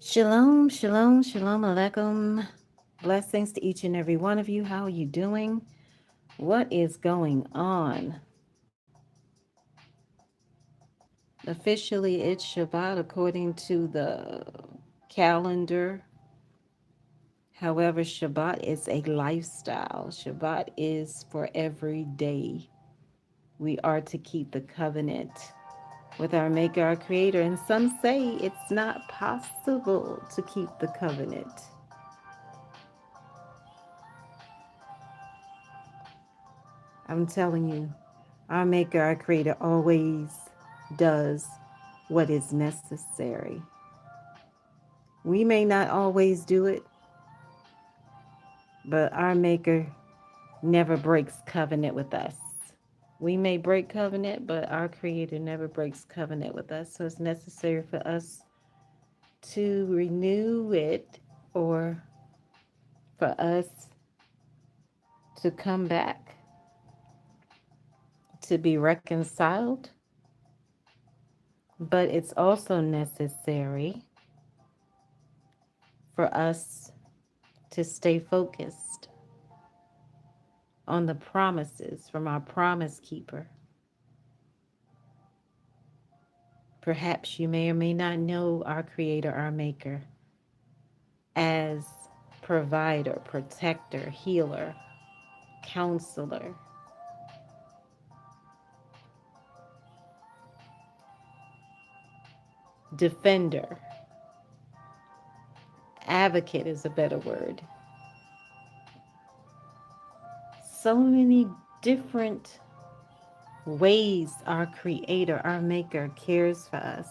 Shalom, shalom, shalom alaikum. Blessings to each and every one of you. How are you doing? What is going on? Officially, it's Shabbat according to the calendar. However, Shabbat is a lifestyle. Shabbat is for every day. We are to keep the covenant with our Maker, our Creator. And some say it's not possible to keep the covenant. I'm telling you, our Maker, our Creator, always does what is necessary. We may not always do it, but our Maker never breaks covenant with us. We may break covenant, but our Creator never breaks covenant with us. So it's necessary for us to renew it or for us to come back, to be reconciled. But it's also necessary for us to stay focused on the promises from our promise keeper. Perhaps you may or may not know our Creator, our Maker, as provider, protector, healer, counselor, defender, advocate is a better word. So many different ways our Creator, our Maker cares for us,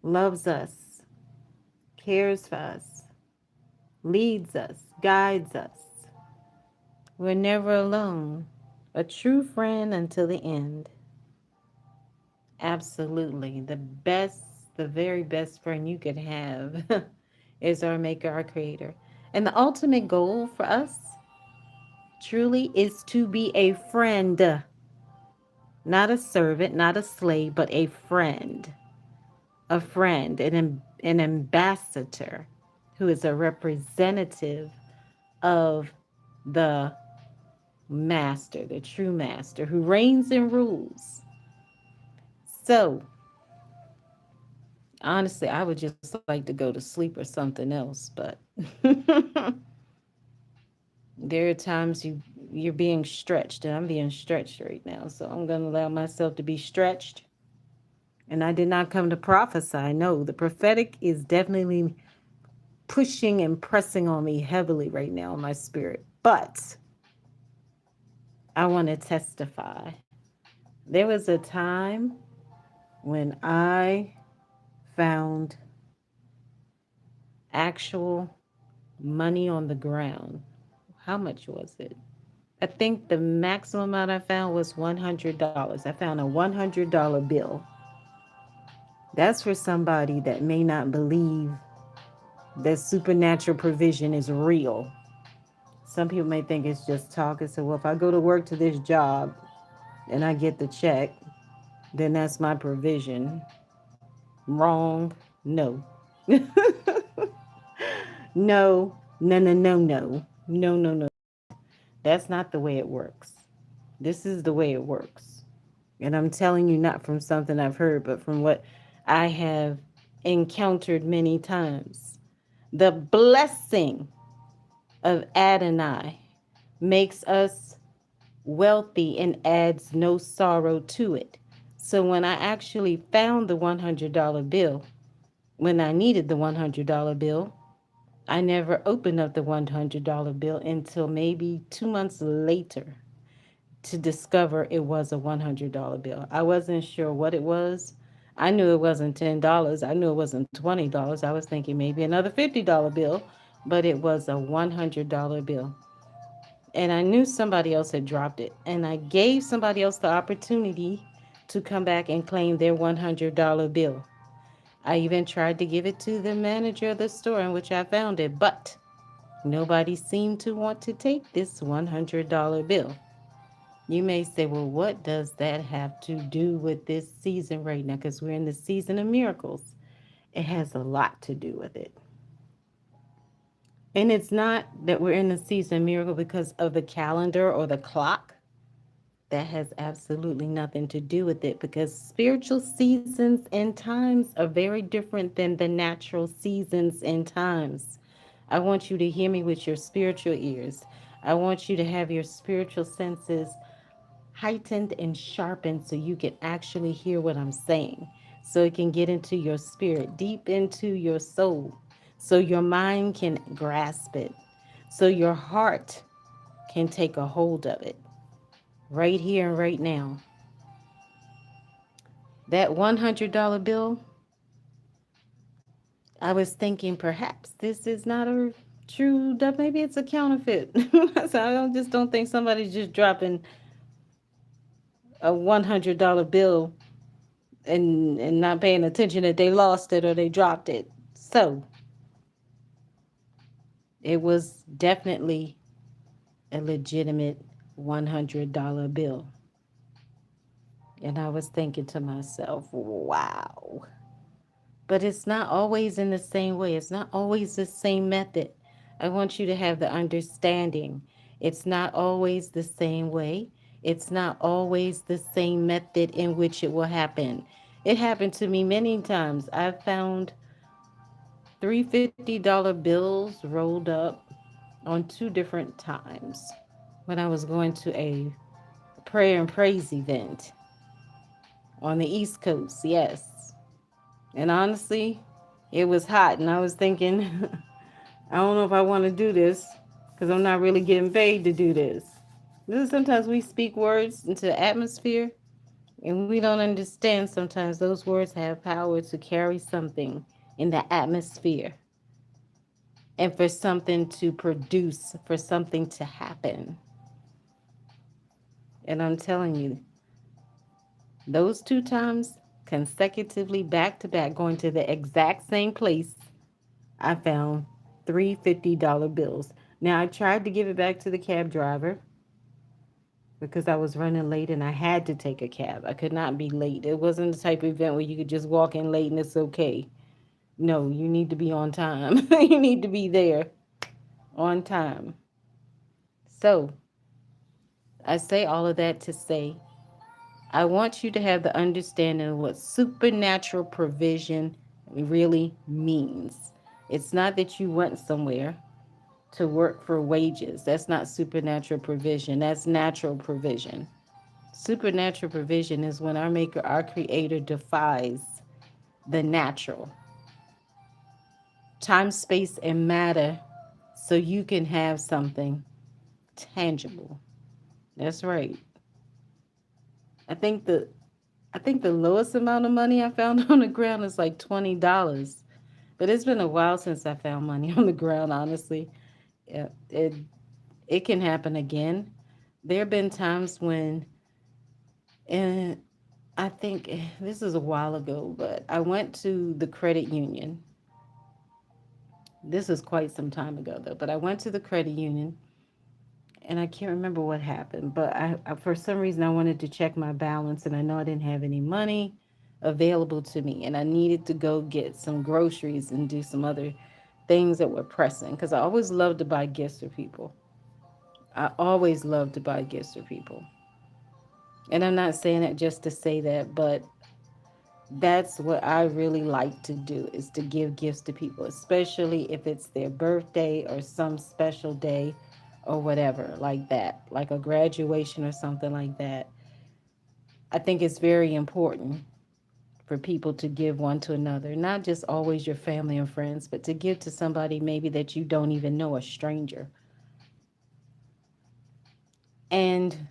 loves us, cares for us, leads us, guides us. We're never alone. A true friend until the end. Absolutely. The very best friend you could have is our Maker, our Creator. And the ultimate goal for us truly is to be a friend, not a servant, not a slave, but a friend. A friend, an ambassador who is a representative of the master, the true master who reigns and rules. So, honestly, I would just like to go to sleep or something else, but there are times you're being stretched, and I'm being stretched right now. So I'm going to allow myself to be stretched. And I did not come to prophesy. No, the prophetic is definitely pushing and pressing on me heavily right now in my spirit. But I want to testify. There was a time when I found actual money on the ground. How much was it? I think the maximum amount I found was $100. I found a $100 bill. That's for somebody that may not believe that supernatural provision is real. Some people may think it's just talk and say, well, if I go to work to this job and I get the check, then that's my provision. Wrong. No. No, no, no, no, no. No, no, no. That's not the way it works. This is the way it works. And I'm telling you not from something I've heard, but from what I have encountered many times. The blessing of Adonai makes us wealthy and adds no sorrow to it. So when I actually found the $100 bill, when I needed the $100 bill, I never opened up the $100 bill until maybe 2 months later to discover it was a $100 bill. I wasn't sure what it was. I knew it wasn't $10. I knew it wasn't $20. I was thinking maybe another $50 bill, but it was a $100 bill. And I knew somebody else had dropped it. And I gave somebody else the opportunity to come back and claim their $100 bill. I even tried to give it to the manager of the store in which I found it, but nobody seemed to want to take this $100 bill. You may say, well, what does that have to do with this season right now? Because we're in the season of miracles. It has a lot to do with it. And it's not that we're in the season miracle because of the calendar or the clock. That has absolutely nothing to do with it because spiritual seasons and times are very different than the natural seasons and times. I want you to hear me with your spiritual ears. I want you to have your spiritual senses heightened and sharpened so you can actually hear what I'm saying, so it can get into your spirit, deep into your soul, so your mind can grasp it, so your heart can take a hold of it right here and right now. That $100 bill, I was thinking perhaps this is not a true, that maybe it's a counterfeit. So just don't think somebody's just dropping a $100 bill and not paying attention that they lost it or they dropped it. So it was definitely a legitimate $100 bill. And I was thinking to myself, wow. But it's not always in the same way. It's not always the same method. I want you to have the understanding. It's not always the same way. It's not always the same method in which it will happen. It happened to me many times. I found three $50 bills rolled up on two different times when I was going to a prayer and praise event on the East Coast. Yes. And honestly, it was hot, and I was thinking, I don't know if I want to do this because I'm not really getting paid to do this. This is sometimes we speak words into the atmosphere, and we don't understand sometimes those words have power to carry something in the atmosphere and for something to produce, for something to happen. And I'm telling you, those two times consecutively back to back, going to the exact same place, I found three $50 bills. Now, I tried to give it back to the cab driver because I was running late and I had to take a cab. I could not be late. It wasn't the type of event where you could just walk in late and it's okay. No, you need to be on time. You need to be there on time. So, I say all of that to say I want you to have the understanding of what supernatural provision really means. It's not that you went somewhere to work for wages. That's not supernatural provision. That's natural provision. Supernatural provision is when our Maker, our Creator, defies the natural, time, space, and matter so you can have something tangible. That's right. I think the I think the lowest amount of money I found on the ground is like $20. But it's been a while since I found money on the ground, honestly. Yeah, it can happen again. There have been times when, and I think this is a while ago, but I went to the credit union. This is quite some time ago, though, but I went to the credit union and I can't remember what happened, but for some reason I wanted to check my balance and I know I didn't have any money available to me and I needed to go get some groceries and do some other things that were pressing because I always loved to buy gifts for people. I always loved to buy gifts for people. And I'm not saying it just to say that, but that's what I really like to do is to give gifts to people, especially if it's their birthday or some special day or whatever like that, like a graduation or something like that. I think it's very important for people to give one to another, not just always your family and friends, but to give to somebody maybe that you don't even know, a stranger. And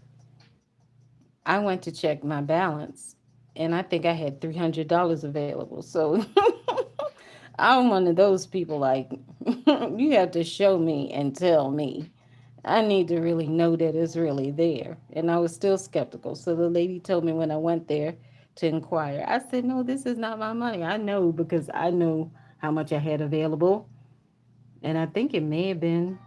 I went to check my balance and I think I had $300 available. So I'm one of those people like, you have to show me and tell me. I need to really know that it's really there. And I was still skeptical. So the lady told me when I went there to inquire, I said, no, this is not my money. I know because I know how much I had available. And I think it may have been,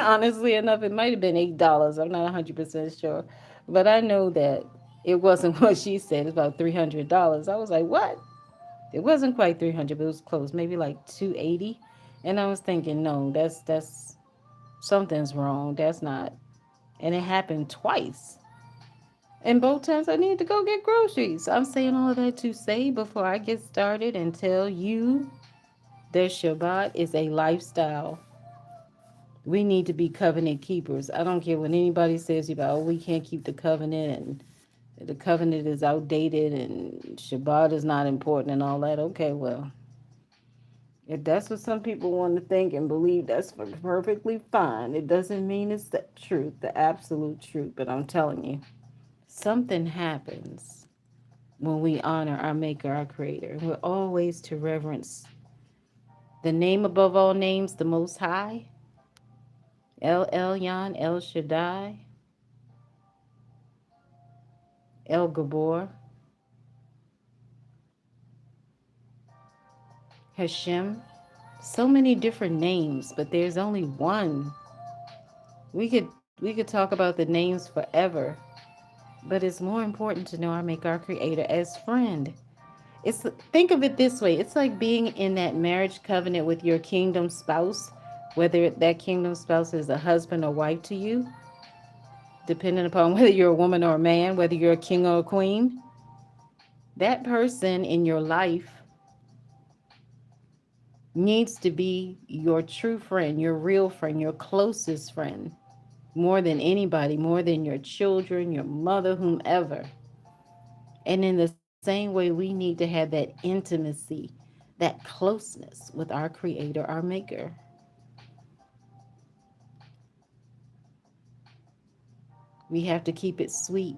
honestly enough, it might have been $8. I'm not 100% sure. But I know that it wasn't what she said. It's about $300. I was like, what? It wasn't quite 300, but it was close, maybe like 280. And I was thinking, no, that's something's wrong. That's not. And it happened twice. And both times I need to go get groceries. I'm saying all of that to say before I get started and tell you that Shabbat is a lifestyle. We need to be covenant keepers. I don't care what anybody says about, oh, we can't keep the covenant and the covenant is outdated and Shabbat is not important and all that. Okay, well, if that's what some people want to think and believe, that's perfectly fine. It doesn't mean it's the truth, the absolute truth. But I'm telling you, something happens when we honor our Maker, our Creator. We're always to reverence the name above all names, the Most High, El Elyon, El Shaddai, El Gabor, Hashem. So many different names, but there's only one. We could talk about the names forever, but it's more important to know our Maker, our Creator as friend. It's think of it this way. It's like being in that marriage covenant with your kingdom spouse, whether that kingdom spouse is a husband or wife to you, depending upon whether you're a woman or a man, whether you're a king or a queen. That person in your life needs to be your true friend, your real friend, your closest friend, more than anybody, more than your children, your mother, whomever. And in the same way, we need to have that intimacy, that closeness with our Creator, our Maker. We have to keep it sweet.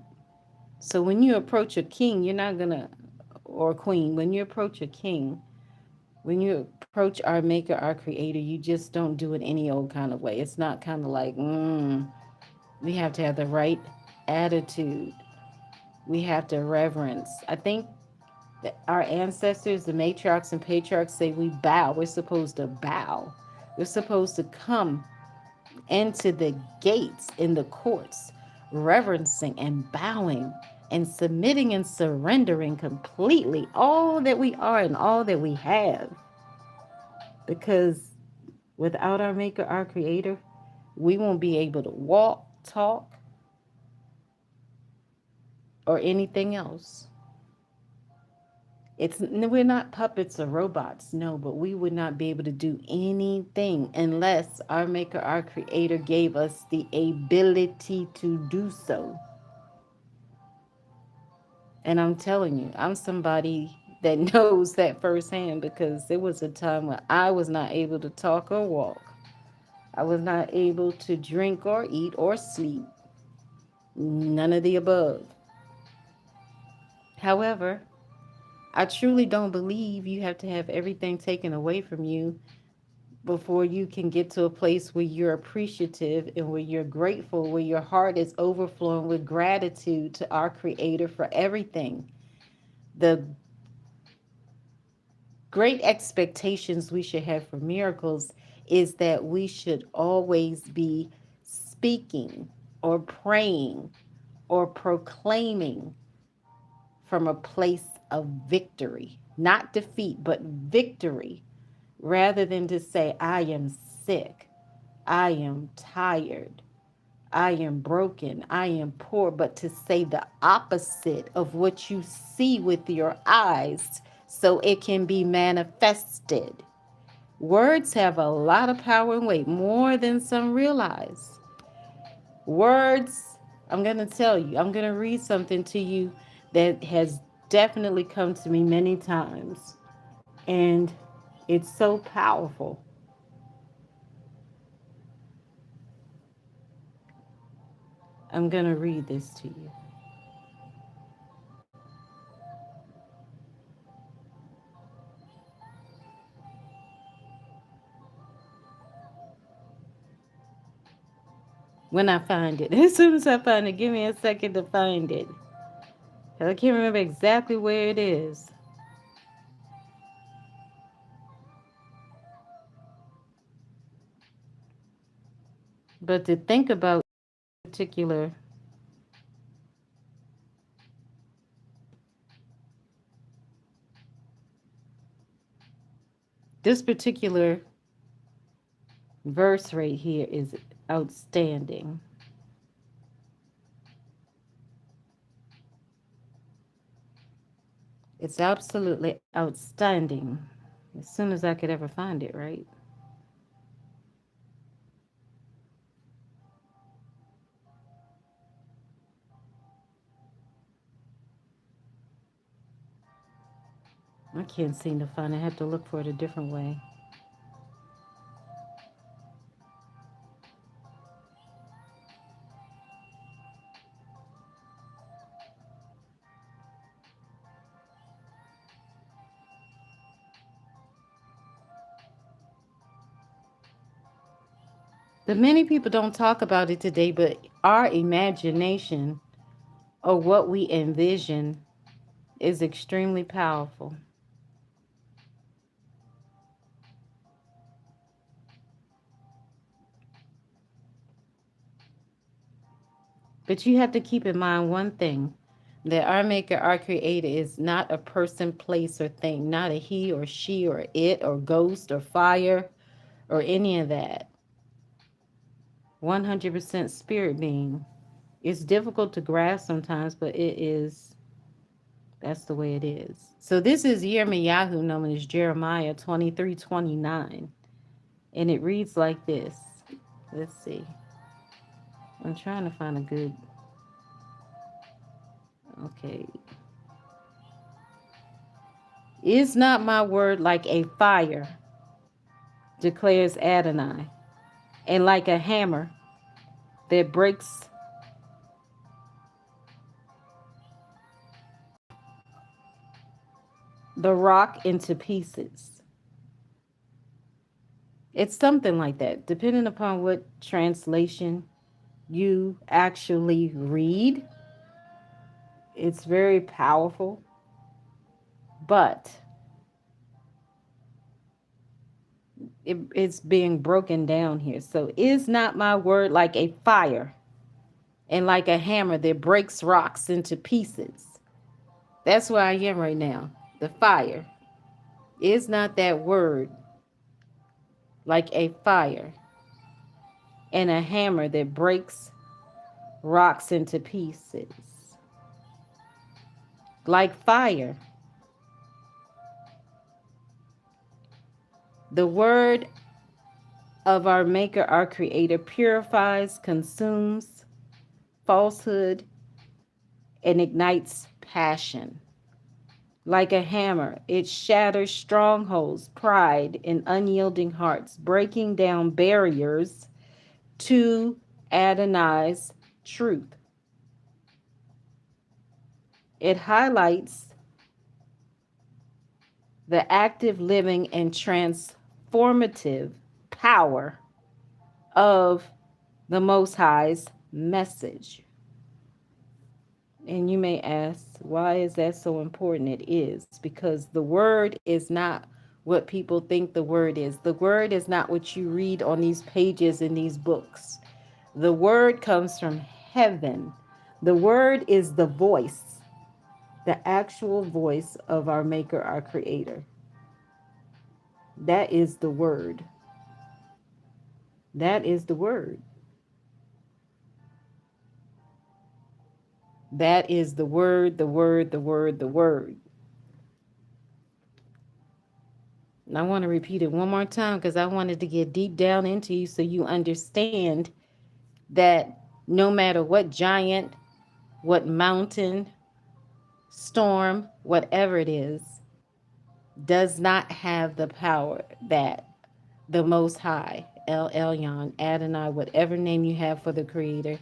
So when you approach a king, you're not gonna, or a queen, when you approach a king, when you approach our Maker, our Creator, you just don't do it any old kind of way. It's not kind of like, we have to have the right attitude. We have to reverence. I think that our ancestors, the matriarchs and patriarchs, say we bow. We're supposed to bow. We're supposed to come into the gates in the courts, reverencing and bowing and submitting and surrendering completely all that we are and all that we have. Because without our Maker, our Creator, we won't be able to walk, talk, or anything else. It's we're not puppets or robots, no, but we would not be able to do anything unless our Maker, our Creator gave us the ability to do so. And I'm telling you, I'm somebody that knows that firsthand because there was a time when I was not able to talk or walk. I was not able to drink or eat or sleep. None of the above. However, I truly don't believe you have to have everything taken away from you before you can get to a place where you're appreciative and where you're grateful, where your heart is overflowing with gratitude to our Creator for everything. The great expectations we should have for miracles is that we should always be speaking or praying or proclaiming from a place of victory, not defeat, but victory, rather than to say, I am sick, I am tired, I am broken, I am poor, but to say the opposite of what you see with your eyes so it can be manifested. Words have a lot of power and weight, more than some realize. Words, I'm going to tell you, I'm going to read something to you that has definitely come to me many times. And it's so powerful. I'm going to read this to you. When I find it, as soon as I find it, give me a second to find it. 'Cause I can't remember exactly where it is. But to think about particular, This particular verse right here is outstanding. It's absolutely outstanding. As soon as I could ever find it, right? I can't seem to find it. I have to look for it a different way. But many people don't talk about it today, but our imagination or what we envision is extremely powerful. But you have to keep in mind one thing, that our maker, our creator, is not a person, place, or thing, not a he or she or it or ghost or fire or any of that. 100% spirit being. It's difficult to grasp sometimes, but that's the way it is. So this is Yirmiyahu, known as Jeremiah 23:29. And it reads like this. Let's see. I'm trying to find a good. Okay. Is not my word like a fire, declares Adonai, and like a hammer that breaks the rock into pieces? It's something like that, depending upon what translation you actually read. It's very powerful, but it's being broken down here. So, is not my word like a fire and like a hammer that breaks rocks into pieces? That's where I am right now. The fire. Is not that word like a fire and a hammer that breaks rocks into pieces? Like fire. The word of our Maker, our Creator, purifies, consumes falsehood, and ignites passion. Like a hammer, it shatters strongholds, pride, and unyielding hearts, breaking down barriers to Adonai's truth. It highlights the active, living, and transformative power of the Most High's message. And you may ask, why is that so important? It is because the word is not what people think the word is. The word is not what you read on these pages in these books. The word comes from heaven. The word is the voice, the actual voice of our Maker, our Creator. That is the word. That is the word. That is the word, the word, the word, the word. And I want to repeat it one more time because I wanted to get deep down into you so you understand that no matter what giant, what mountain, storm, whatever it is, does not have the power that the Most High, El Elyon, Adonai, whatever name you have for the Creator,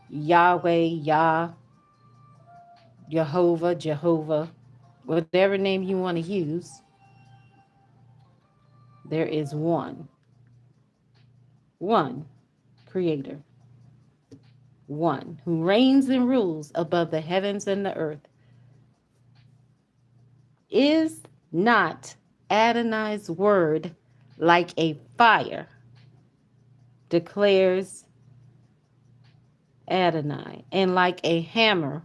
Yahweh, Yah, Jehovah, Jehovah, whatever name you want to use, there is one Creator, one who reigns and rules above the heavens and the earth. Is not Adonai's word like a fire, declares Adonai, and like a hammer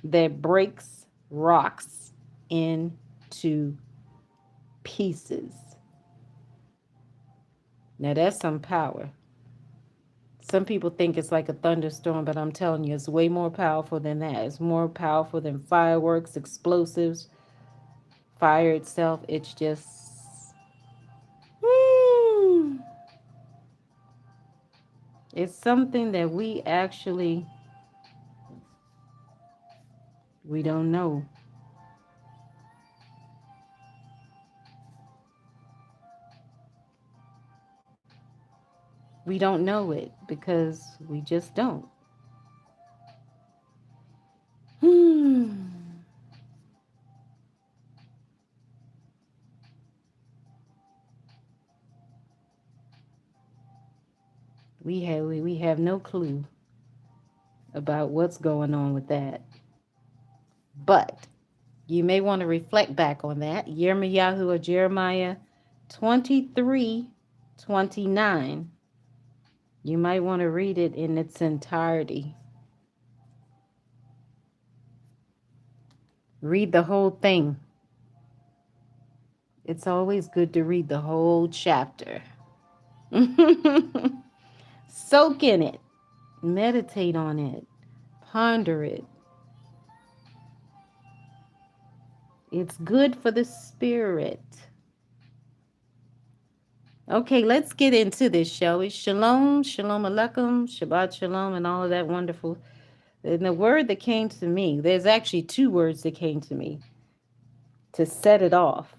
that breaks rocks into pieces? Now that's some power. Some people think it's like a thunderstorm, but I'm telling you, it's way more powerful than that. It's more powerful than fireworks, explosives, fire itself. It's just, hmm, it's something that we don't know. We don't know it because we just don't. Hmm. We have no clue about what's going on with that. But you may want to reflect back on that. Yirmiyahu or Jeremiah 23:29. You might want to read it in its entirety. Read the whole thing. It's always good to read the whole chapter. Soak in it. Meditate on it. Ponder it. It's good for the spirit. Okay, let's get into this, shall we? Shalom, shalom aleichem, Shabbat shalom, and all of that wonderful. And the word that came to me, there's actually two words that came to me to set it off.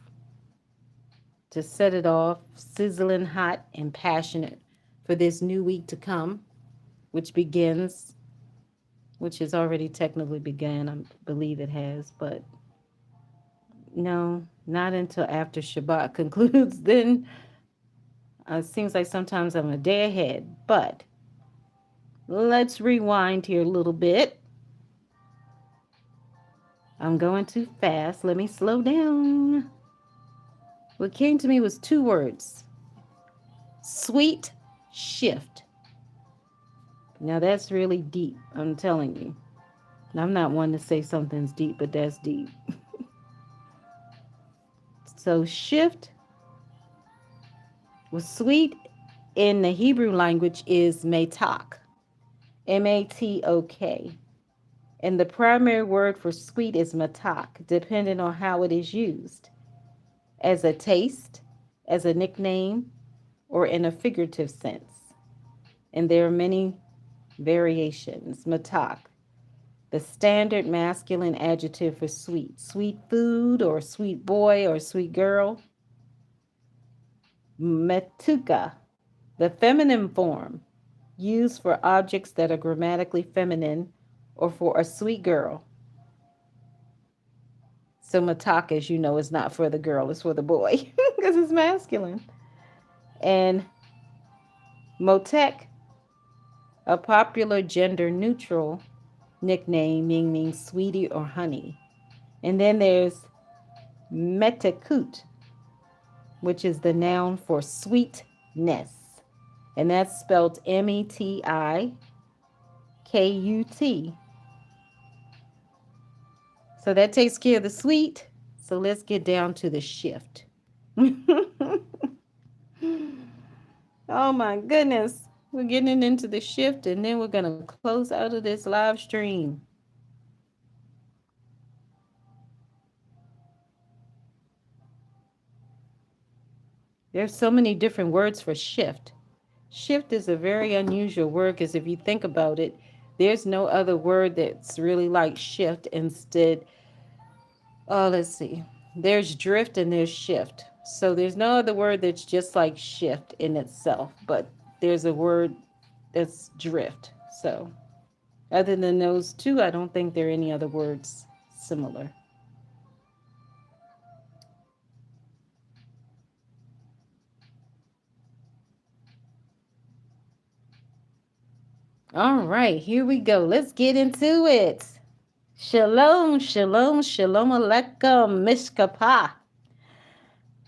To set it off, sizzling hot and passionate for this new week to come, which begins, which has already technically begun. I believe it has, but no, not until after Shabbat concludes. Then it seems like sometimes I'm a day ahead, but let's rewind here a little bit. I'm going too fast. Let me slow down. What came to me was two words: sweet shift. Now that's really deep, I'm telling you. I'm not one to say something's deep, but that's deep. So shift was sweet in the Hebrew language is matok. Matok. And the primary word for sweet is matak, depending on how it is used. As a taste, as a nickname, or in a figurative sense. And there are many variations. Matak, the standard masculine adjective for sweet. Sweet food or sweet boy or sweet girl. Metuka, the feminine form, used for objects that are grammatically feminine or for a sweet girl. So matak, as you know, is not for the girl, it's for the boy because it's masculine. And motek, a popular gender neutral nickname meaning sweetie or honey. And then there's metakut, which is the noun for sweetness. And that's spelled Metikut. So that takes care of the sweet. So let's get down to the shift. Oh my goodness. We're getting into the shift and then we're going to close out of this live stream. There's so many different words for shift. Shift is a very unusual word because if you think about it, there's no other word that's really like shift. Instead, let's see. There's drift and there's shift. So there's no other word that's just like shift in itself, but there's a word that's drift. So other than those two, I don't think there are any other words similar. All right, here we go. Let's get into it. Shalom, shalom, shalom aleichem, mishkapah.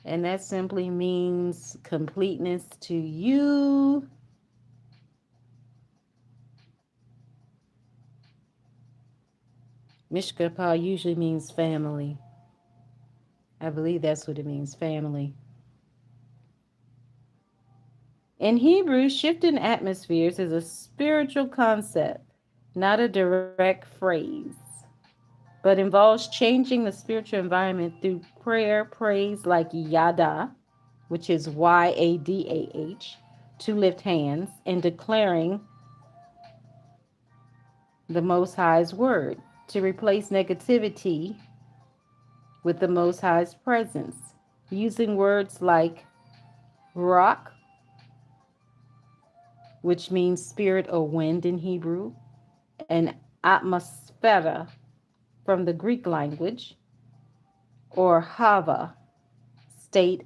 And that simply means completeness to you. Mishkapah usually means family. I believe that's what it means, family. In Hebrew, shifting atmospheres is a spiritual concept, not a direct phrase, but involves changing the spiritual environment through prayer, praise like yada, which is YADAH, to lift hands, and declaring the Most High's word, to replace negativity with the Most High's presence, using words like rock, which means spirit or wind in Hebrew, and atmosphera from the Greek language, or hava, state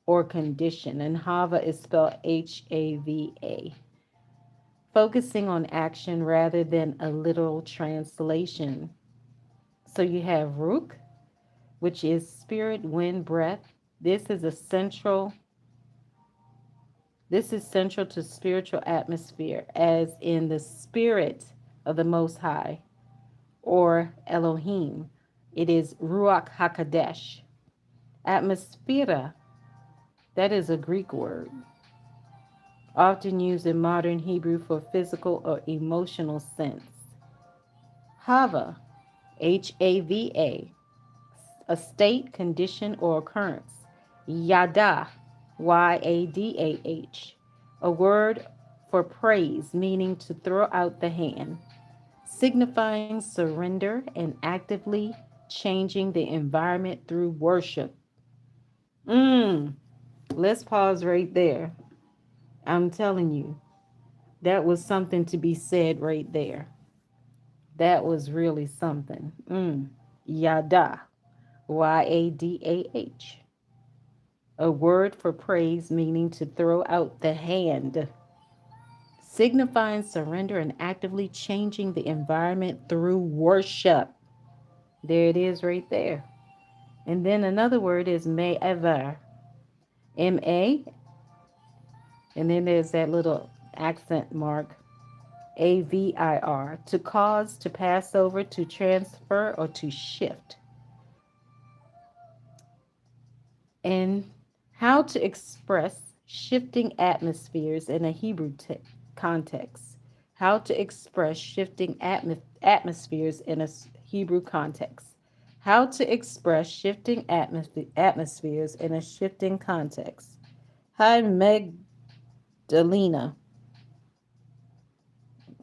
or condition. And hava is spelled HAVA, focusing on action rather than a literal translation. So you have Ruk, which is spirit, wind, breath. This is a central This is central to spiritual atmosphere, as in the spirit of the Most High, or Elohim. It is Ruach HaKadesh. Atmosphere, that is a Greek word, often used in modern Hebrew for physical or emotional sense. Hava, HAVA, a state, condition, or occurrence. Yada, YADAH, a word for praise, meaning to throw out the hand, signifying surrender and actively changing the environment through worship. Mm, let's pause right there. I'm telling you, that was something to be said right there. That was really something. Yada, YADAH, a word for praise meaning to throw out the hand, signifying surrender and actively changing the environment through worship. There it is right there. And then another word is me'aver, M-A, and then there's that little accent mark, AVIR, to cause, to pass over, to transfer, or to shift. And how to express shifting atmospheres in a Hebrew context. How to express shifting atmospheres in a Hebrew context. How to express shifting atmospheres in a shifting context. Hi, Magdalena.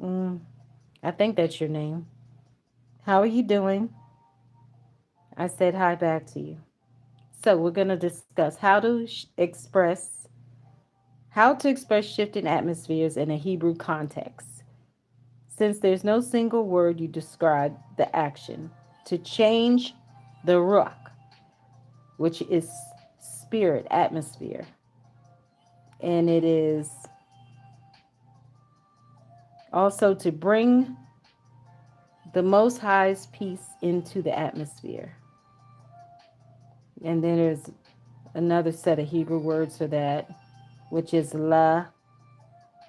Mm, I think that's your name. How are you doing? I said hi back to you. So we're going to discuss how to express shifting atmospheres in a Hebrew context. Since there's no single word, you describe the action to change the rock, which is spirit, atmosphere. And it is also to bring the Most High's peace into the atmosphere. And then there's another set of Hebrew words for that, which is la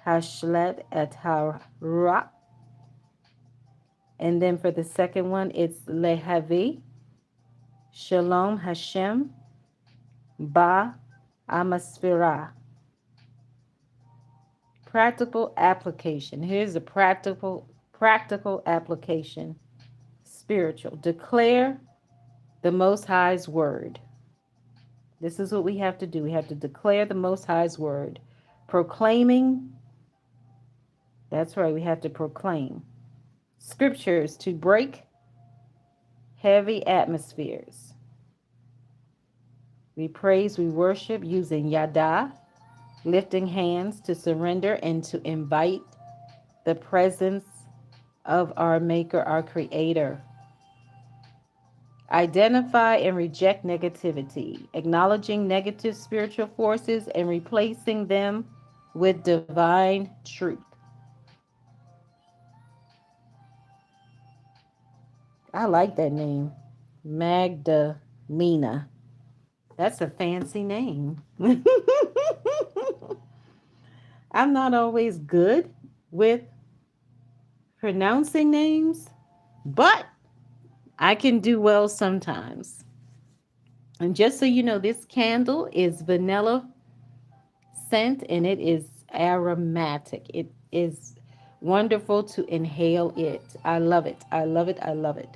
hashlet et ha. And then for the second one, it's lehavi shalom Hashem ba amasphira. Practical application. Here's a practical application. Spiritual. Declare the Most High's word. This is what we have to do. We have to declare the Most High's word. Proclaiming. That's right. We have to proclaim scriptures to break heavy atmospheres. We praise, we worship using yada, lifting hands to surrender and to invite the presence of our Maker, our Creator. Identify and reject negativity, acknowledging negative spiritual forces and replacing them with divine truth. I like that name, Magdalena. That's a fancy name. I'm not always good with pronouncing names, but I can do well sometimes. And just so you know, this candle is vanilla scent and it is aromatic. It is wonderful to inhale it. I love it. I love it. I love it.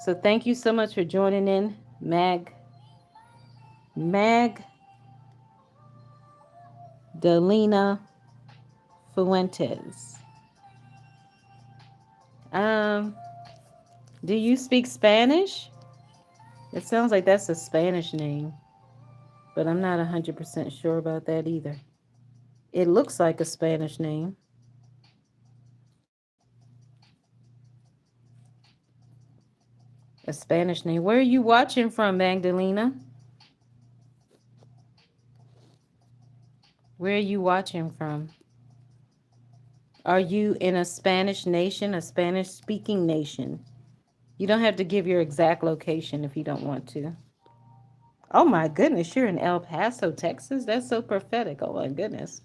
So thank you so much for joining in, Magdalena Fuentes. Um, do you speak Spanish? It sounds like that's a Spanish name, but I'm not 100% sure about that either. It looks like a Spanish name. A Spanish name. Where are you watching from, Magdalena? Where are you watching from? Are you in a Spanish nation, a Spanish speaking nation? You don't have to give your exact location if you don't want to. Oh my goodness, you're in El Paso, Texas? That's so prophetic. Oh my goodness.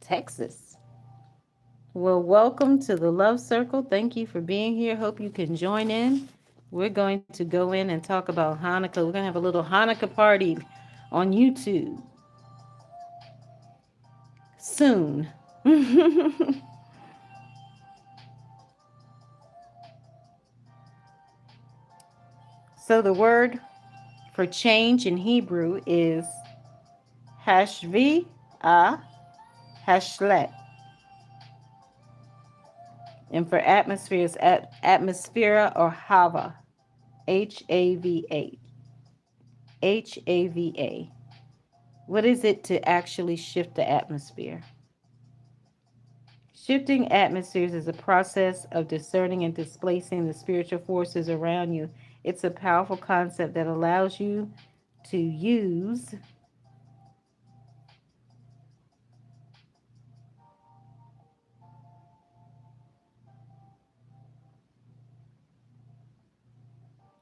Texas. Well, welcome to the Love Circle. Thank you for being here. Hope you can join in. We're going to go in and talk about Hanukkah. We're going to have a little Hanukkah party on YouTube soon. So the word for change in Hebrew is hashvi a hashlet. And for atmosphere is atmosphere or hava. Hava. Hava. What is it to actually shift the atmosphere? Shifting atmospheres is a process of discerning and displacing the spiritual forces around you. It's a powerful concept that allows you to use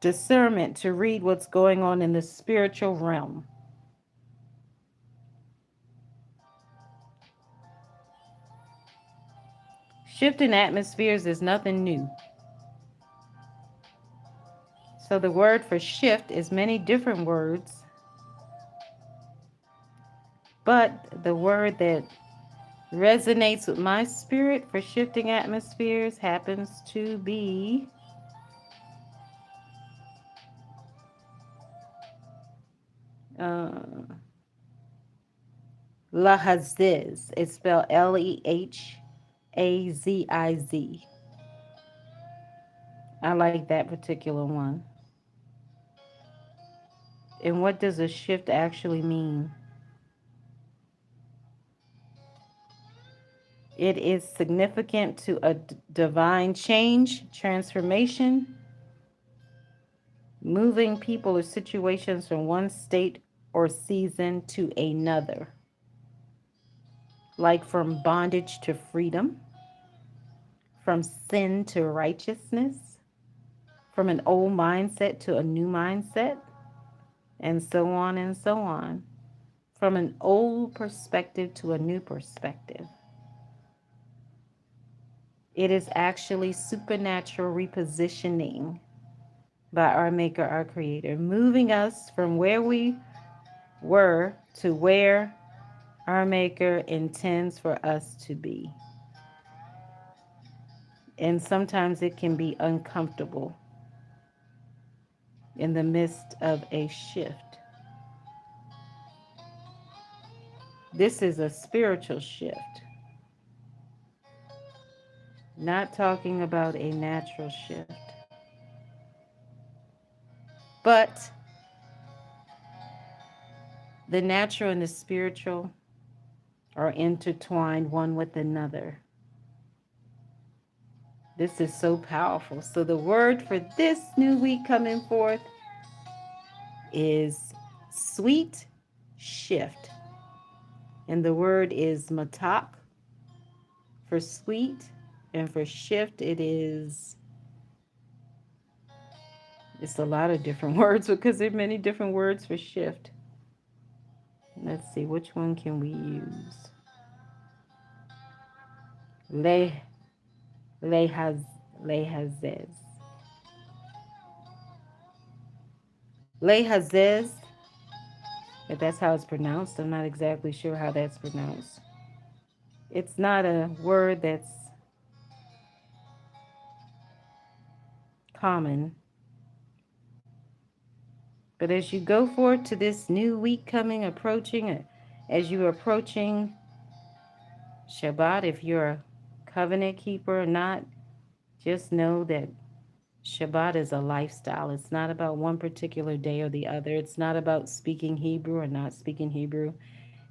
discernment to read what's going on in the spiritual realm. Shifting atmospheres is nothing new. So the word for shift is many different words, but the word that resonates with my spirit for shifting atmospheres happens to be uh, lahaziz. It's spelled Lehaziz. I like that particular one. And what does a shift actually mean? It is significant to a divine change, transformation, moving people or situations from one state or season to another, like from bondage to freedom, from sin to righteousness, from an old mindset to a new mindset, and so on and so on, from an old perspective to a new perspective. It is actually supernatural repositioning by our Maker, our Creator, moving us from where we were to where our Maker intends for us to be. And sometimes it can be uncomfortable in the midst of a shift. This is a spiritual shift, not talking about a natural shift. But the natural and the spiritual are intertwined one with another. This is so powerful. So the word for this new week coming forth is sweet shift. And the word is matak for sweet, and for shift it's a lot of different words because there are many different words for shift. Let's see, which one can we use? Le lehaz lehazez. Lehazez, if that's how it's pronounced. I'm not exactly sure how that's pronounced. It's not a word that's common. But as you go forward to this new week coming, approaching, as you're approaching Shabbat, if you're a covenant keeper or not, just know that Shabbat is a lifestyle. It's not about one particular day or the other. It's not about speaking Hebrew or not speaking Hebrew.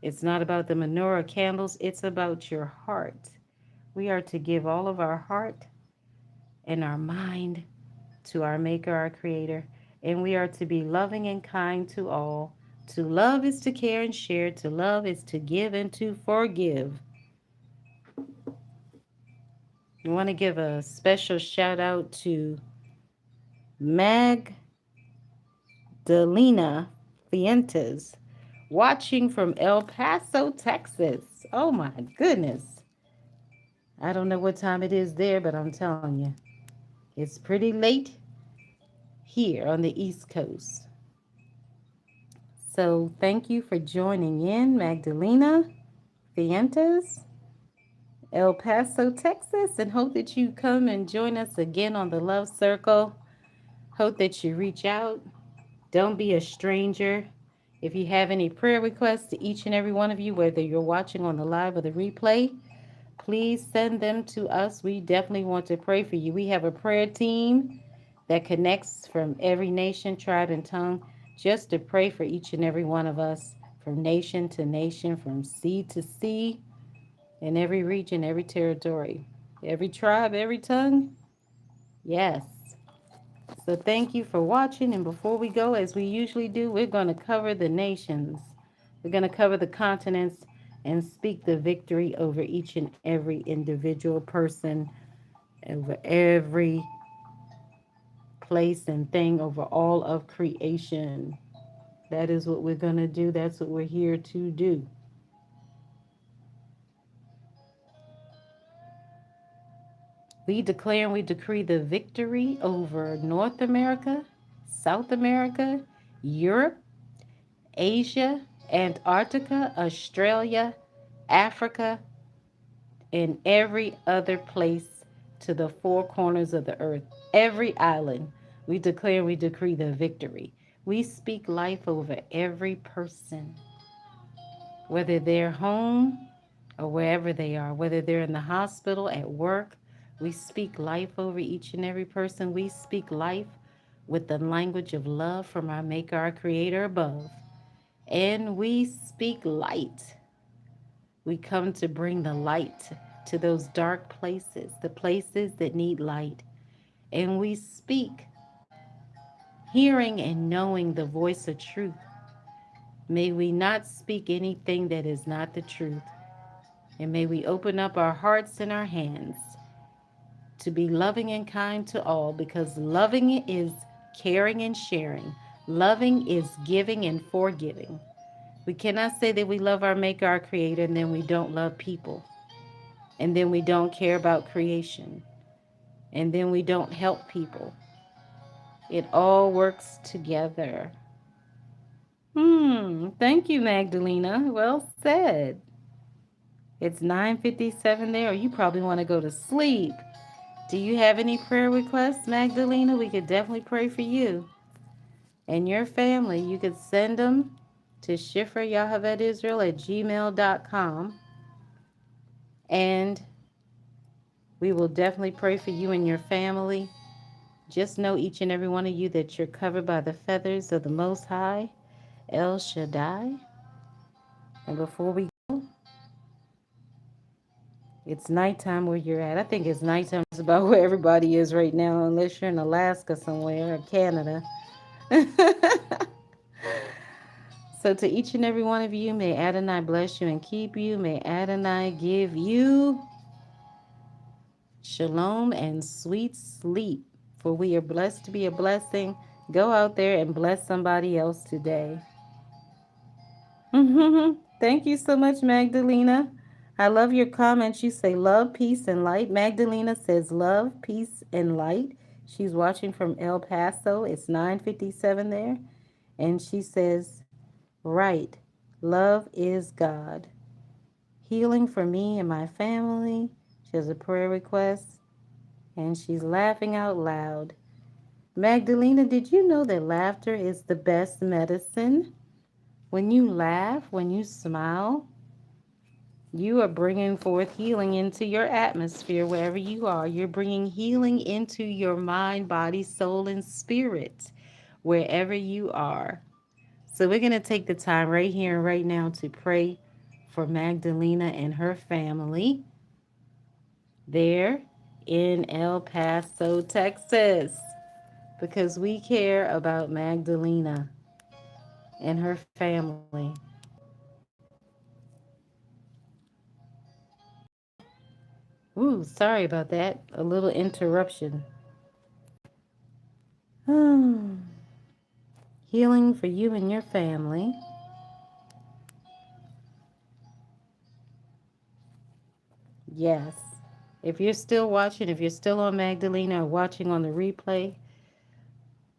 It's not about the menorah candles. It's about your heart. We are to give all of our heart and our mind to our Maker, our Creator, and we are to be loving and kind to all. To love is to care and share. To love is to give and to forgive. We want to give a special shout out to Magdalena Fientes, watching from El Paso, Texas. Oh my goodness. I don't know what time it is there, but I'm telling you, it's pretty late here on the East Coast. So thank you for joining in, Magdalena Fientes, El Paso, Texas, and hope that you come and join us again on the Love Circle. Hope that you reach out. Don't be a stranger. If you have any prayer requests to each and every one of you, whether you're watching on the live or the replay, please send them to us. We definitely want to pray for you. We have a prayer team that connects from every nation, tribe, and tongue just to pray for each and every one of us from nation to nation, from sea to sea, in every region, every territory, every tribe, every tongue. Yes. So thank you for watching. And before we go, as we usually do, we're going to cover the nations. We're going to cover the continents and speak the victory over each and every individual person, over every place and thing, over all of creation. That is what we're going to do. That's what we're here to do. We declare and we decree the victory over North America, South America, Europe, Asia, Antarctica, Australia, Africa, and every other place to the four corners of the earth, every island. We declare and we decree the victory. We speak life over every person, whether they're home or wherever they are, whether they're in the hospital, at work. We speak life over each and every person. We speak life with the language of love from our Maker, our Creator above. And we speak light. We come to bring the light to those dark places, the places that need light. And we speak, hearing and knowing the voice of truth. May we not speak anything that is not the truth. And may we open up our hearts and our hands to be loving and kind to all, because loving is caring and sharing. Loving is giving and forgiving. We cannot say that we love our Maker, our Creator, and then we don't love people. And then we don't care about creation. And then we don't help people. It all works together. Thank you, Magdalena. Well said. It's 9:57 there, or you probably want to go to sleep. Do you have any prayer requests, Magdalena? We could definitely pray for you and your family. You could send them to Shifrah Yocheved Israel at gmail.com, and we will definitely pray for you and your family. Just know, each and every one of you, that you're covered by the feathers of the Most High, El Shaddai. And before we go, it's nighttime where you're at. I think it's nighttime. It's about where everybody is right now, unless you're in Alaska somewhere or Canada. So to each and every one of you, may Adonai bless you and keep you. May Adonai give you shalom and sweet sleep. For we are blessed to be a blessing. Go out there and bless somebody else today. Thank you so much, Magdalena. I love your comments. You say love, peace, and light. Magdalena says love, peace, and light. She's watching from El Paso. It's 9:57 there. And she says, right, love is God. Healing for me and my family. She has a prayer request and she's laughing out loud. Magdalena, did you know that laughter is the best medicine? When you laugh, when you smile, you are bringing forth healing into your atmosphere wherever you are. You're bringing healing into your mind, body, soul, and spirit wherever you are. So we're going to take the time right here and right now to pray for Magdalena and her family there in El Paso, Texas, because we care about Magdalena and her family. Ooh, sorry about that. A little interruption. Healing for you and your family. Yes. If you're still watching, if you're still on Magdalena or watching on the replay,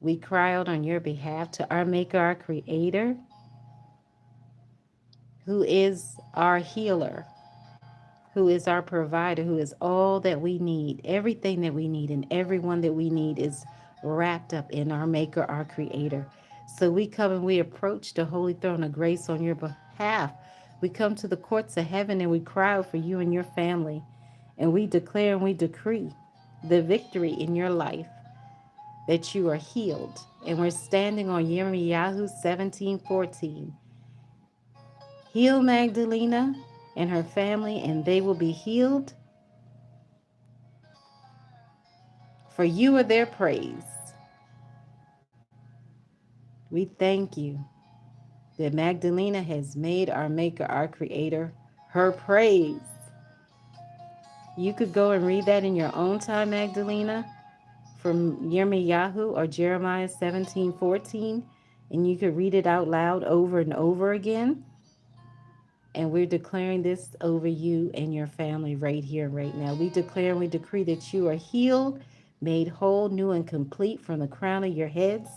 we cry out on your behalf to our Maker, our Creator, who is our healer, who is our provider, who is all that we need. Everything that we need and everyone that we need is wrapped up in our Maker, our Creator. So we come and we approach the holy throne of grace on your behalf. We come to the courts of heaven and we cry out for you and your family. And we declare and we decree the victory in your life, that you are healed. And we're standing on Yirmiyahu 17:14. Heal Magdalena and her family, and they will be healed, for you are their praise. We thank you that Magdalena has made our Maker, our Creator, her praise. You could go and read that in your own time, Magdalena, from Yirmiyahu or Jeremiah 17:14, and you could read it out loud over and over again. And we're declaring this over you and your family right here, right now. We declare and we decree that you are healed, made whole, new, and complete from the crown of your heads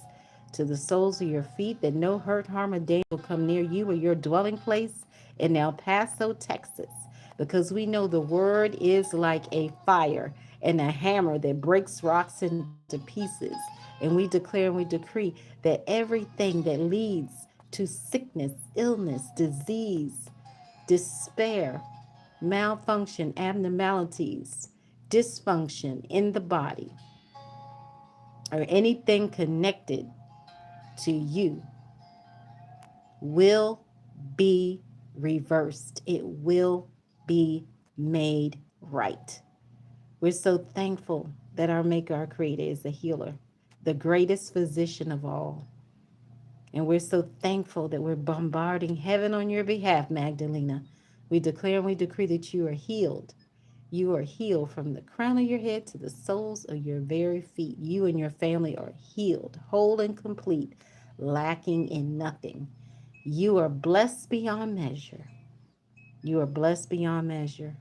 to the soles of your feet, that no hurt, harm, or danger will come near you or your dwelling place in El Paso, Texas. Because we know the word is like a fire and a hammer that breaks rocks into pieces. And we declare and we decree that everything that leads to sickness, illness, disease, despair, malfunction, abnormalities, dysfunction in the body, or anything connected to you will be reversed. It will be made right. We're so thankful that our Maker, our Creator, is a healer, the greatest physician of all. And we're so thankful that we're bombarding heaven on your behalf, Magdalena. We declare and we decree that you are healed. You are healed from the crown of your head to the soles of your very feet. You and your family are healed, whole and complete, lacking in nothing. You are blessed beyond measure. You are blessed beyond measure.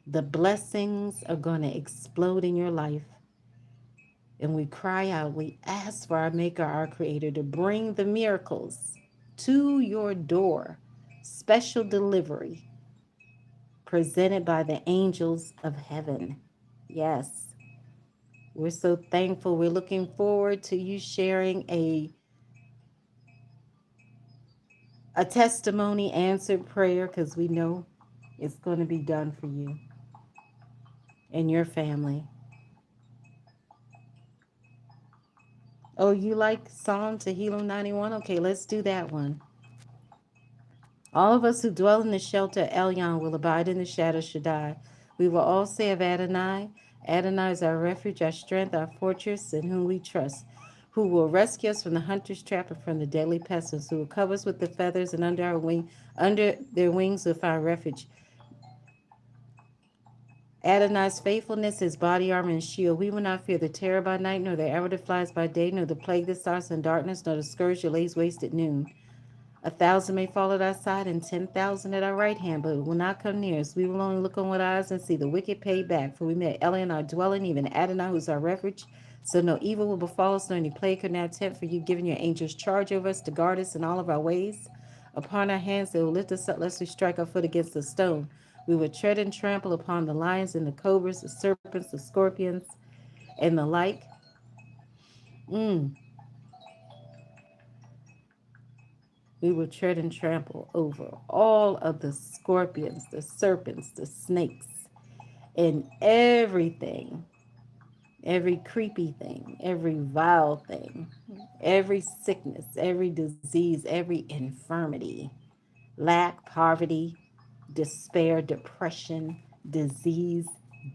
The blessings are going to explode in your life. And we cry out, we ask for our Maker, our Creator, to bring the miracles to your door. Special delivery presented by the angels of heaven. Yes, we're so thankful. We're looking forward to you sharing a testimony answered prayer, because we know it's going to be done for you and your family. Oh, you like Psalm Tehillim 91? Okay, let's do that one. All of us who dwell in the shelter of Elyon will abide in the shadow of Shaddai. We will all say of Adonai, Adonai is our refuge, our strength, our fortress, in whom we trust, who will rescue us from the hunter's trap and from the deadly pestilence, who will cover us with the feathers, and under their wings will find refuge. Adonai's faithfulness, his body armor and shield. We will not fear the terror by night, nor the arrow that flies by day, nor the plague that starts in darkness, nor the scourge that lays waste at noon. 1,000 may fall at our side and 10,000 at our right hand, but it will not come near us. We will only look on with eyes and see the wicked paid back. For we made Elion our dwelling, even Adonai, who's our refuge. So no evil will befall us, nor any plague could not tempt, for you've given your angels charge over us to guard us in all of our ways. Upon our hands they will lift us up, lest we strike our foot against the stone. We will tread and trample upon the lions and the cobras, the serpents, the scorpions, and the like. Mm. We will tread and trample over all of the scorpions, the serpents, the snakes, and everything, every creepy thing, every vile thing, every sickness, every disease, every infirmity, lack, poverty, despair, depression, disease,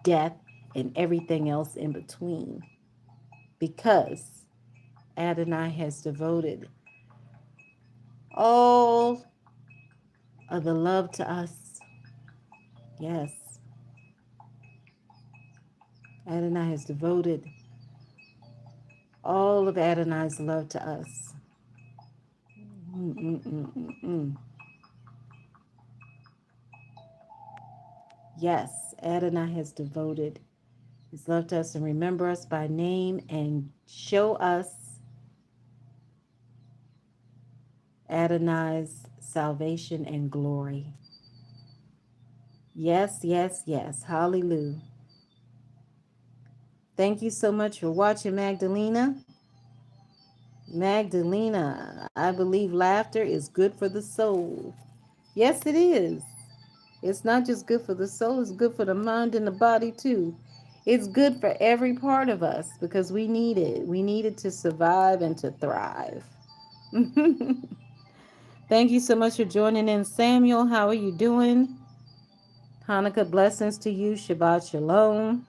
death, and everything else in between. Because Adonai has devoted all of the love to us. Yes, Adonai has devoted all of Adonai's love to us. Mm-mm-mm-mm-mm. Yes, Adonai has devoted his love to us and remember us by name and show us Adonai's salvation and glory. Yes, yes, yes. Hallelujah. Thank you so much for watching, Magdalena. Magdalena, I believe laughter is good for the soul. Yes, it is. It's not just good for the soul, it's good for the mind and the body too. It's good for every part of us because we need it. We need it to survive and to thrive. Thank you so much for joining in, Samuel. How are you doing? Hanukkah blessings to you. Shabbat shalom.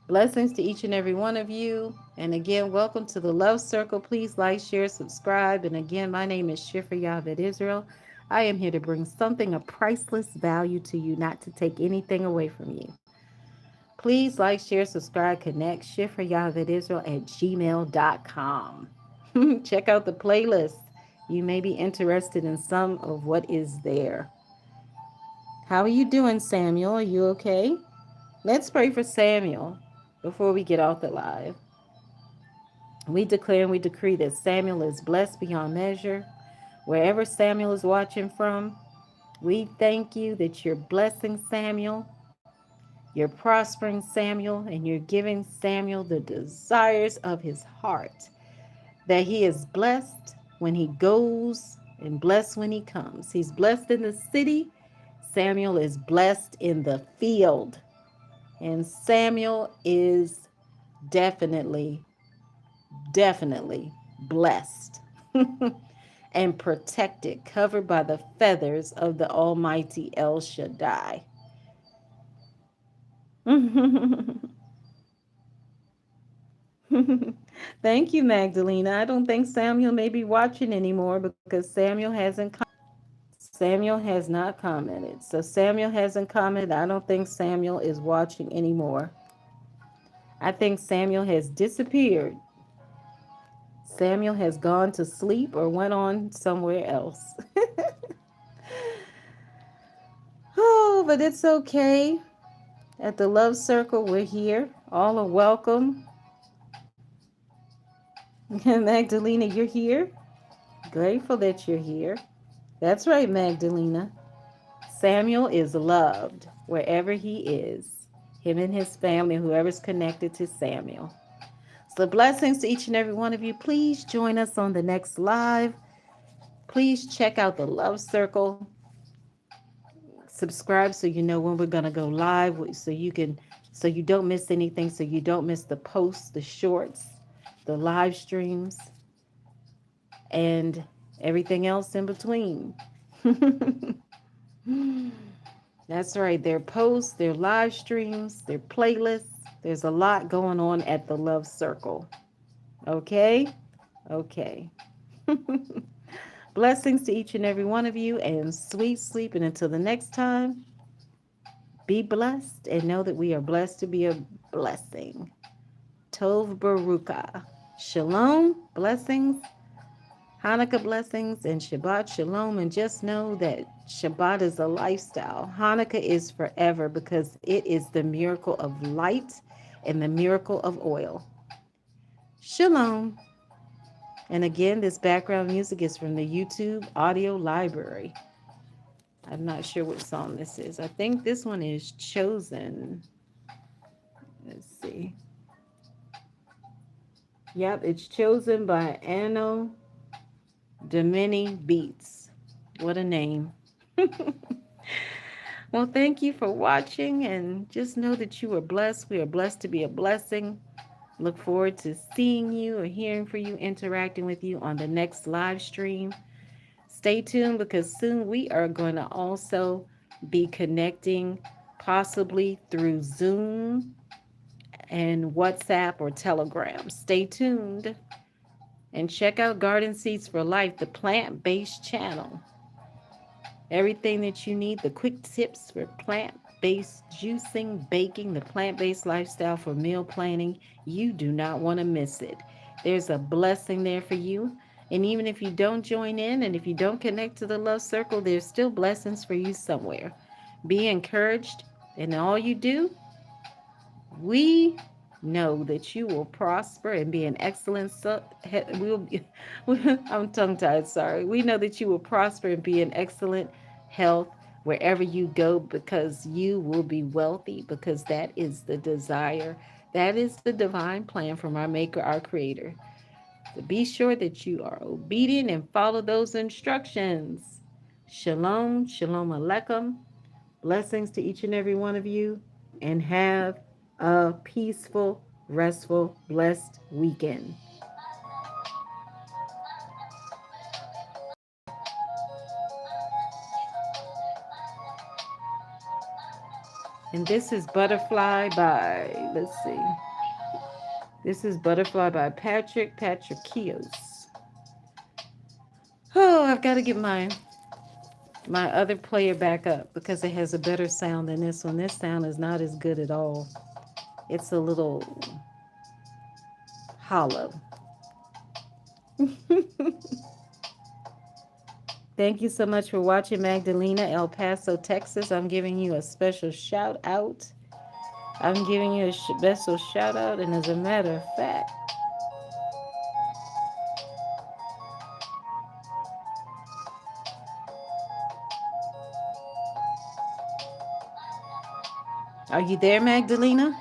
Blessings to each and every one of you. And again, welcome to the Love Circle. Please like, share, subscribe. And again, my name is Shifrah Yocheved Israel. I am here to bring something of priceless value to you, not to take anything away from you. Please like, share, subscribe, connect. Shifrah Yocheved Israel at gmail.com. Check out the playlist. You may be interested in some of what is there. How are you doing, Samuel? Are you okay? Let's pray for Samuel before we get off the live. We declare and we decree that Samuel is blessed beyond measure. Wherever Samuel is watching from, we thank you that you're blessing Samuel, you're prospering Samuel, and you're giving Samuel the desires of his heart. That he is blessed when he goes and blessed when he comes. He's blessed in the city. Samuel is blessed in the field. And Samuel is definitely, definitely blessed and protected, covered by the feathers of the Almighty El Shaddai. Thank you, Magdalena. I don't think Samuel may be watching anymore because Samuel has not commented. So Samuel hasn't commented. I don't think Samuel is watching anymore. I think Samuel has disappeared. Samuel has gone to sleep or went on somewhere else. Oh, but it's okay. At the Love Circle, we're here. All are welcome. Magdalena, you're here. Grateful that you're here. That's right, Magdalena. Samuel is loved wherever he is. Him and his family, whoever's connected to Samuel. So blessings to each and every one of you. Please join us on the next live. Please check out the Love Circle. Subscribe so you know when we're going to go live so you don't miss anything, so you don't miss the posts, the shorts, the live streams, and everything else in between. That's right. Their posts, their live streams, their playlists. There's a lot going on at the Love Circle. Okay? Okay. Blessings to each and every one of you and sweet sleep. And until the next time, be blessed and know that we are blessed to be a blessing. Tov Baruka. Shalom, blessings, Hanukkah blessings, and Shabbat Shalom. And just know that Shabbat is a lifestyle. Hanukkah is forever because it is the miracle of light and the miracle of oil. Shalom. And again, this background music is from the YouTube audio library. I'm not sure which song this is. I think this one is Chosen. Let's see. Yep, it's Chosen by Anno Domini Beats. What a name. Well, thank you for watching, and just know that you are blessed. We are blessed to be a blessing. Look forward to seeing you or hearing from you, interacting with you on the next live stream. Stay tuned because soon we are going to also be connecting possibly through Zoom and WhatsApp or Telegram. Stay tuned and check out Garden Seeds for Life, the plant-based channel. Everything that you need, the quick tips for plant-based juicing, baking, the plant-based lifestyle for meal planning. You do not want to miss it. There's a blessing there for you. And even if you don't join in and if you don't connect to the love circle, there's still blessings for you somewhere. Be encouraged in all you do. We know that you will prosper and be an excellent we'll be, I'm tongue tied, sorry. We know that you will prosper and be in excellent health wherever you go because you will be wealthy, because that is the desire. That is the divine plan from our maker, our creator. So be sure that you are obedient and follow those instructions. Shalom, shalom aleichem. Blessings to each and every one of you, and have a peaceful, restful, blessed weekend. And this is Butterfly by, let's see, this is Butterfly by Patrick Patrickios. Oh, I've got to get my other player back up because it has a better sound than this one. This sound is not as good at all. It's a little hollow. Thank you so much for watching, Magdalena, El Paso, Texas. I'm giving you a special shout out. I'm giving you a special shout out, and as a matter of fact, are you there, Magdalena?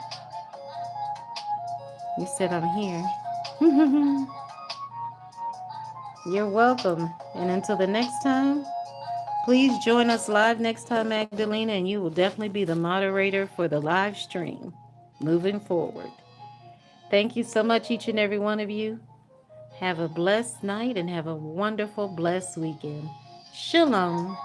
You said I'm here. You're welcome. And until the next time, please join us live next time, Magdalena, and you will definitely be the moderator for the live stream moving forward. Thank you so much, each and every one of you. Have a blessed night and have a wonderful, blessed weekend. Shalom.